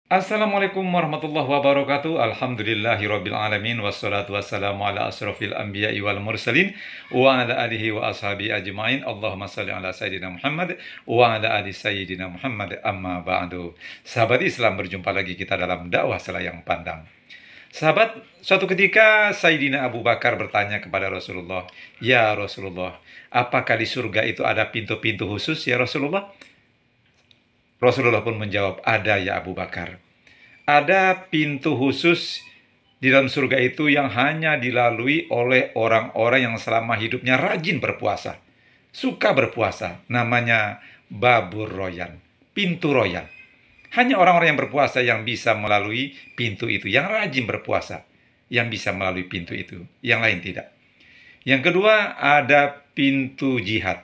Assalamualaikum warahmatullahi wabarakatuh. Alhamdulillahirabbil alamin wassalatu wassalamu ala asrofil anbiya'i wal mursalin wa ala alihi wa ashabi ajmain. Allahumma shalli ala sayyidina Muhammad wa ala ali sayyidina Muhammad, amma ba'du. Sahabat Islam, berjumpa lagi kita dalam dakwah selayang pandang. Sahabat, suatu ketika Sayyidina Abu Bakar bertanya kepada Rasulullah, "Ya Rasulullah, apakah di surga itu ada pintu-pintu khusus ya Rasulullah?" Rasulullah pun menjawab, "Ada ya Abu Bakar. Ada pintu khusus di dalam surga itu yang hanya dilalui oleh orang-orang yang selama hidupnya rajin berpuasa, suka berpuasa. Namanya Babur Royan, pintu Royan. Hanya orang-orang yang berpuasa yang bisa melalui pintu itu, yang rajin berpuasa, yang bisa melalui pintu itu, yang lain tidak. Yang kedua, ada pintu jihad.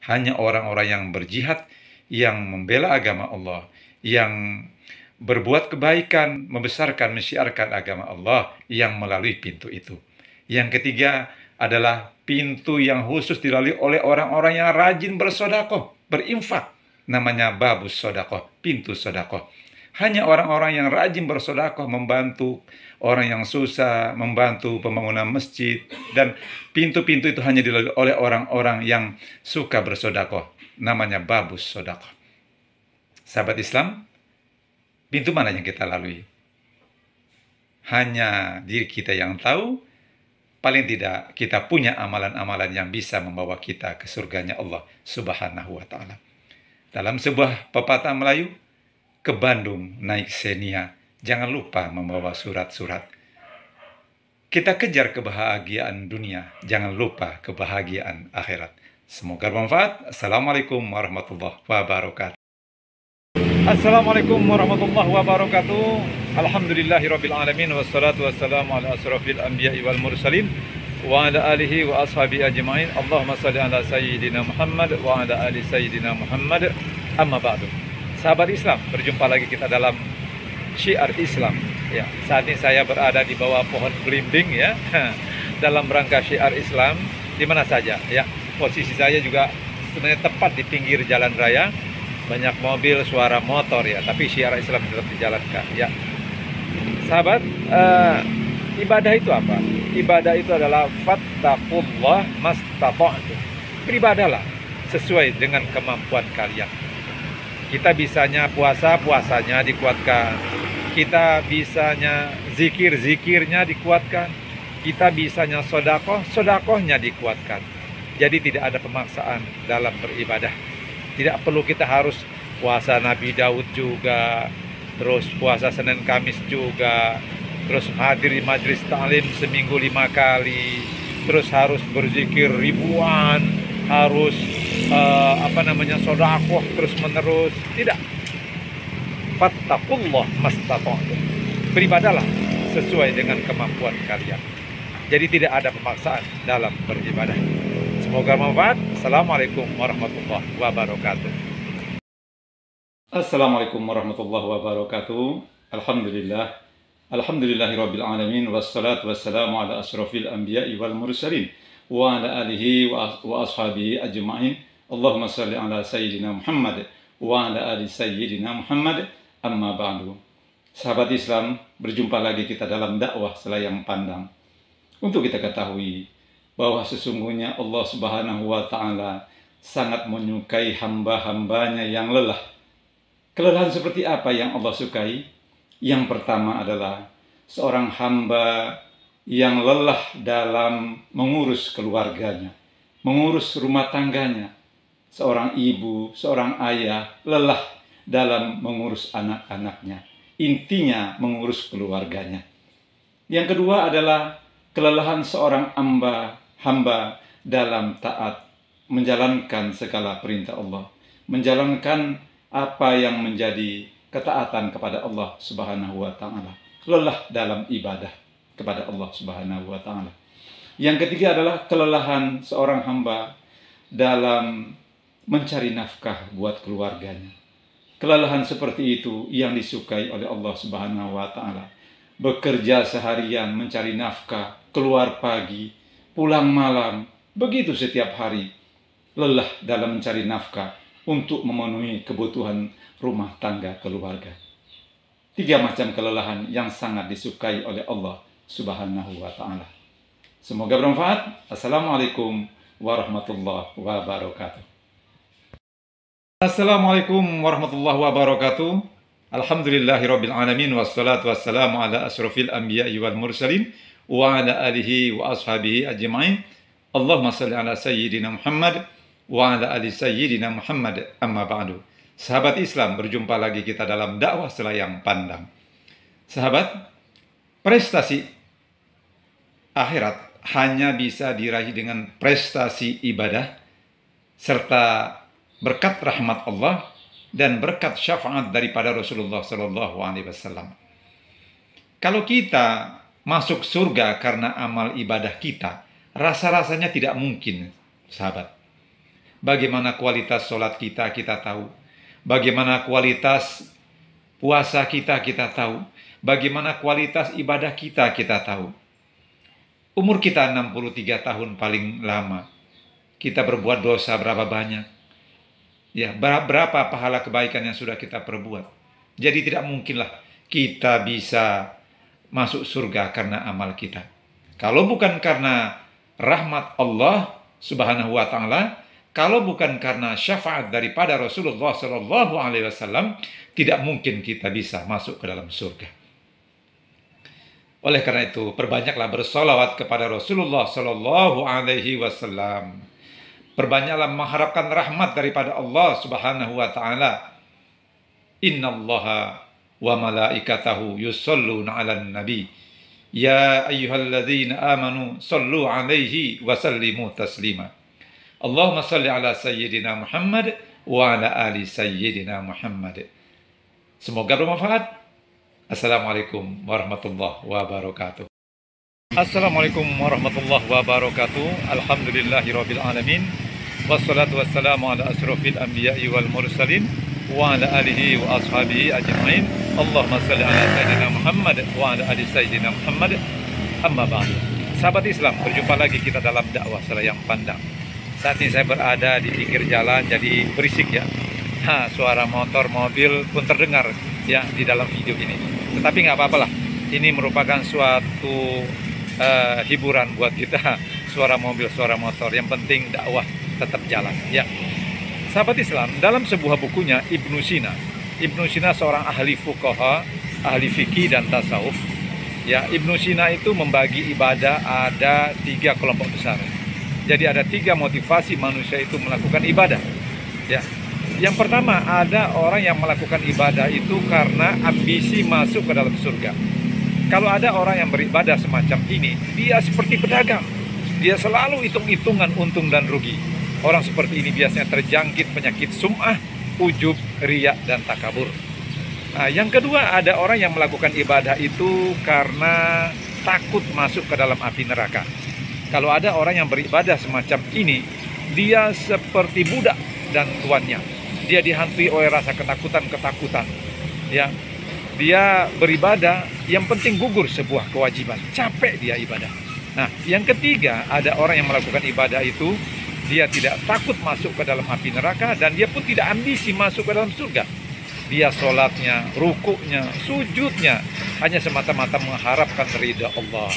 Hanya orang-orang yang berjihad, yang membela agama Allah, yang berbuat kebaikan, membesarkan, menyiarkan agama Allah, yang melalui pintu itu. Yang ketiga adalah pintu yang khusus dilalui oleh orang-orang yang rajin bersodakoh, berinfak. Namanya babus sodakoh, pintu sodakoh. Hanya orang-orang yang rajin bersodakoh, membantu orang yang susah, membantu pembangunan masjid, dan pintu-pintu itu hanya dilalui oleh orang-orang yang suka bersodakoh. Namanya babus sodakoh. Sahabat Islam, pintu mana yang kita lalui? Hanya diri kita yang tahu. Paling tidak kita punya amalan-amalan yang bisa membawa kita ke surganya Allah Subhanahu wa Ta'ala. Dalam sebuah pepatah Melayu, ke Bandung naik Xenia, jangan lupa membawa surat-surat. Kita kejar kebahagiaan dunia, jangan lupa kebahagiaan akhirat. Semoga bermanfaat. Assalamualaikum warahmatullahi wabarakatuh. Assalamualaikum warahmatullahi wabarakatuh. Alhamdulillahirabbil alamin wassalatu wassalamu ala asrofil anbiya'i wal mursalin wa ala alihi wa ashabi ajmain. Allahumma shalli ala sayyidina Muhammad wa ala ali sayyidina Muhammad, amma ba'du. Sahabat Islam, berjumpa lagi kita dalam Syiar Islam. Ya, saat ini saya berada di bawah pohon belimbing ya, dalam rangka Syiar Islam di mana saja ya. Posisi saya juga sebenarnya tepat di pinggir jalan raya, banyak mobil, suara motor ya, tapi Syiar Islam tetap dijalankan ya. Sahabat, ibadah itu apa? Ibadah itu adalah fattaqullah mastata'tum. Beribadahlah sesuai dengan kemampuan kalian. Kita bisanya puasa, puasanya dikuatkan. Kita bisanya zikir, zikirnya dikuatkan. Kita bisanya sodakoh, sodakohnya dikuatkan. Jadi tidak ada pemaksaan dalam beribadah. Tidak perlu kita harus puasa Nabi Daud juga, terus puasa Senin Kamis juga, terus hadir di majelis ta'lim seminggu 5 kali, terus harus berzikir ribuan, harus sodakoh terus menerus. Tidak. Fattaqullah mastata'tum. Beribadalah sesuai dengan kemampuan kalian. Jadi tidak ada pemaksaan dalam beribadah. Semoga bermanfaat. Assalamualaikum warahmatullahi wabarakatuh. Assalamualaikum warahmatullahi wabarakatuh. Alhamdulillah. Alhamdulillahirabbil alamin wassalatu wassalamu ala asrofil anbiya'i wal mursalin wa ala alihi wa ashabihi ajmain. Allahumma shalli ala sayyidina Muhammad wa ala ali sayyidina Muhammad, amma ba'du. Sahabat Islam, berjumpa lagi kita dalam dakwah selayang pandang. Untuk kita ketahui bahwa sesungguhnya Allah Subhanahu wa Ta'ala sangat menyukai hamba-hambanya yang lelah. Kelelahan seperti apa yang Allah sukai? Yang pertama adalah seorang hamba yang lelah dalam mengurus keluarganya, mengurus rumah tangganya. Seorang ibu, seorang ayah lelah dalam mengurus anak-anaknya. Intinya mengurus keluarganya. Yang kedua adalah kelelahan seorang hamba dalam taat, menjalankan segala perintah Allah, menjalankan apa yang menjadi ketaatan kepada Allah Subhanahu wa Ta'ala. Lelah dalam ibadah kepada Allah Subhanahu wa Ta'ala. Yang ketiga adalah kelelahan seorang hamba dalam mencari nafkah buat keluarganya. Kelelahan seperti itu yang disukai oleh Allah Subhanahu wa Ta'ala. Bekerja seharian mencari nafkah, keluar pagi, pulang malam, begitu setiap hari. Lelah dalam mencari nafkah untuk memenuhi kebutuhan rumah tangga keluarga. Tiga macam kelelahan yang sangat disukai oleh Allah Subhanahu wa Ta'ala. Semoga bermanfaat. Assalamualaikum warahmatullahi wabarakatuh. Assalamualaikum warahmatullahi wabarakatuh. Alhamdulillahirabbil alamin wassalatu wassalamu ala asrofil anbiya'i wal mursalin wa ala alihi wa ashabihi ajma'in. Allahumma shalli ala sayyidina Muhammad wa ala ali sayyidina Muhammad, amma ba'du. Sahabat Islam, berjumpa lagi kita dalam dakwah selayang pandang. Sahabat, prestasi akhirat hanya bisa diraih dengan prestasi ibadah serta berkat rahmat Allah dan berkat syafaat daripada Rasulullah Sallallahu Alaihi Wasallam. Kalau kita masuk surga karena amal ibadah kita, rasa-rasanya tidak mungkin, sahabat. Bagaimana kualitas sholat kita, kita tahu. Bagaimana kualitas puasa kita, kita tahu. Bagaimana kualitas ibadah kita, kita tahu. Umur kita 63 tahun paling lama. Kita berbuat dosa berapa banyak? Ya, berapa pahala kebaikan yang sudah kita perbuat. Jadi tidak mungkinlah kita bisa masuk surga karena amal kita. Kalau bukan karena rahmat Allah Subhanahu wa Ta'ala, kalau bukan karena syafaat daripada Rasulullah Sallallahu Alaihi Wasallam, tidak mungkin kita bisa masuk ke dalam surga. Oleh karena itu, perbanyaklah bersolawat kepada Rasulullah Sallallahu Alaihi Wasallam. Perbanyaklah mengharapkan rahmat daripada Allah Subhanahu wa Ta'ala. Innallaha wa malaikatahu yusalluna 'alan nabi. Ya ayyuhalladzina amanu sallu 'alaihi wa sallimu taslima. Allahumma salli ala sayyidina Muhammad wa ala ali sayyidina Muhammad. Semoga bermanfaat. Assalamualaikum warahmatullahi wabarakatuh. Assalamualaikum warahmatullahi wabarakatuh. Alhamdulillahirabbil alamin. Wassalatu wassalamu ala asrofil anbiya'i wal mursalin wa ala alihi wa ashabihi ajma'in. Allahumma salli ala sayyidina Muhammad wa ala ali sayyidina Muhammad, amma ba'du. Sahabat Islam, berjumpa lagi kita dalam dakwah selayang pandang. Saat ini saya berada di pinggir jalan, jadi berisik ya. Suara motor, mobil pun terdengar ya di dalam video ini. Tetapi nggak apa-apa lah. Ini merupakan suatu hiburan buat kita. Suara mobil, suara motor. Yang penting dakwah tetap jalan ya. Sahabat Islam, dalam sebuah bukunya Ibnu Sina seorang ahli fuqaha, ahli fikih dan tasawuf ya. Ibnu Sina itu membagi ibadah ada 3 kelompok besar. Jadi ada 3 motivasi manusia itu melakukan ibadah ya. Yang pertama, ada orang yang melakukan ibadah itu karena ambisi masuk ke dalam surga. Kalau ada orang yang beribadah semacam ini, dia seperti pedagang. Dia selalu hitung-hitungan untung dan rugi. Orang seperti ini biasanya terjangkit penyakit sum'ah, ujub, riya, dan takabur. Nah, yang kedua, ada orang yang melakukan ibadah itu karena takut masuk ke dalam api neraka. Kalau ada orang yang beribadah semacam ini, dia seperti budak dan tuannya. Dia dihantui oleh rasa ketakutan-ketakutan. Ya, dia beribadah, yang penting gugur sebuah kewajiban. Capek dia ibadah. Nah, yang ketiga, ada orang yang melakukan ibadah itu, dia tidak takut masuk ke dalam api neraka, dan dia pun tidak ambisi masuk ke dalam surga. Dia sholatnya, rukuknya, sujudnya, hanya semata-mata mengharapkan ridha Allah.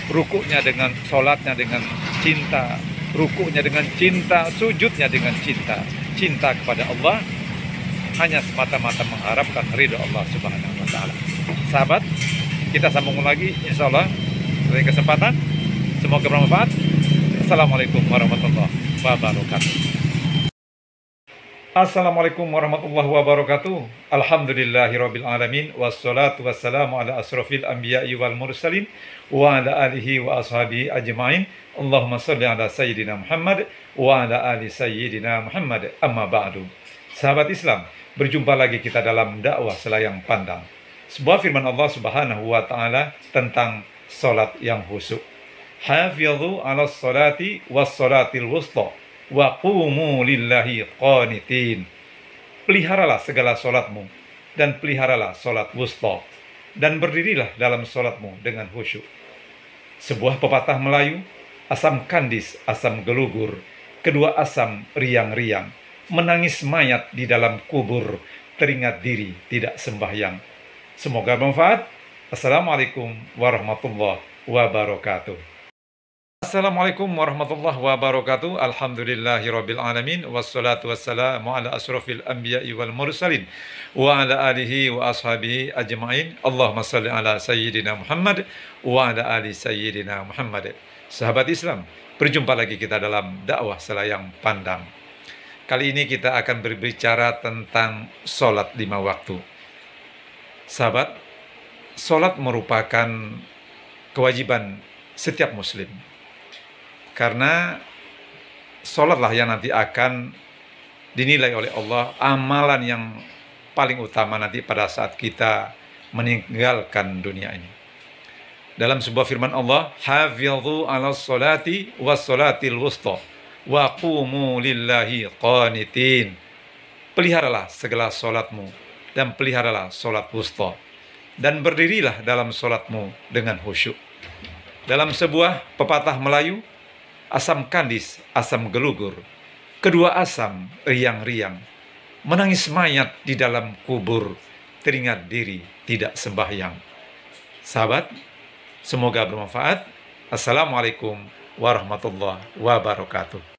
Rukuknya dengan sholatnya dengan cinta, rukuknya dengan cinta, sujudnya dengan cinta. Cinta kepada Allah, hanya semata-mata mengharapkan ridha Allah Subhanahu wa Ta'ala. Sahabat, kita sambung lagi insya Allah dari kesempatan. Semoga bermanfaat. Assalamualaikum warahmatullahi wabarakatuh. Assalamualaikum warahmatullahi wabarakatuh. Alhamdulillahirabbil alamin wassalatu wassalamu ala asrofil anbiya'i wal mursalin wa ala alihi wa ashabihi ajma'in. Allahumma shalli ala sayyidina Muhammad wa ala ali sayyidina Muhammad, amma ba'du. Sahabat Islam, berjumpa lagi kita dalam dakwah selayang pandang. Sebuah firman Allah Subhanahu wa Ta'ala tentang salat yang khusyuk. Hafidhu 'alas salati was salatil wusta wa qumu lillahi qanitin. Peliharalah segala salatmu dan peliharalah salat wusta, dan berdirilah dalam salatmu dengan khusyuk. Sebuah pepatah Melayu, asam kandis, asam gelugur, kedua asam riang-riang. Menangis mayat di dalam kubur, teringat diri tidak sembahyang. Semoga bermanfaat. Assalamualaikum warahmatullahi wabarakatuh. Assalamualaikum warahmatullahi wabarakatuh. Alhamdulillahirabbil alamin wassalatu wassalamu ala asrofil anbiya'i wal mursalin wa ala alihi wa ashabihi ajmain. Allahumma shalli ala sayyidina Muhammad wa ala ali sayyidina Muhammad. Sahabat Islam, berjumpa lagi kita dalam dakwah selayang pandang. Kali ini kita akan berbicara tentang sholat 5 waktu. Sahabat, sholat merupakan kewajiban setiap muslim. Karena sholatlah yang nanti akan dinilai oleh Allah amalan yang paling utama nanti pada saat kita meninggalkan dunia ini. Dalam sebuah firman Allah, hafidhu ala sholati was sholatil wusta wa qumu lillahi qanitin. Peliharalah segala sholatmu dan peliharalah sholat wusta, dan berdirilah dalam sholatmu dengan khusyuk. Dalam sebuah pepatah Melayu, asam kandis, asam gelugur, kedua asam riang-riang, menangis mayat di dalam kubur, teringat diri tidak sembahyang. Sahabat, semoga bermanfaat. Assalamualaikum warahmatullahi wabarakatuh.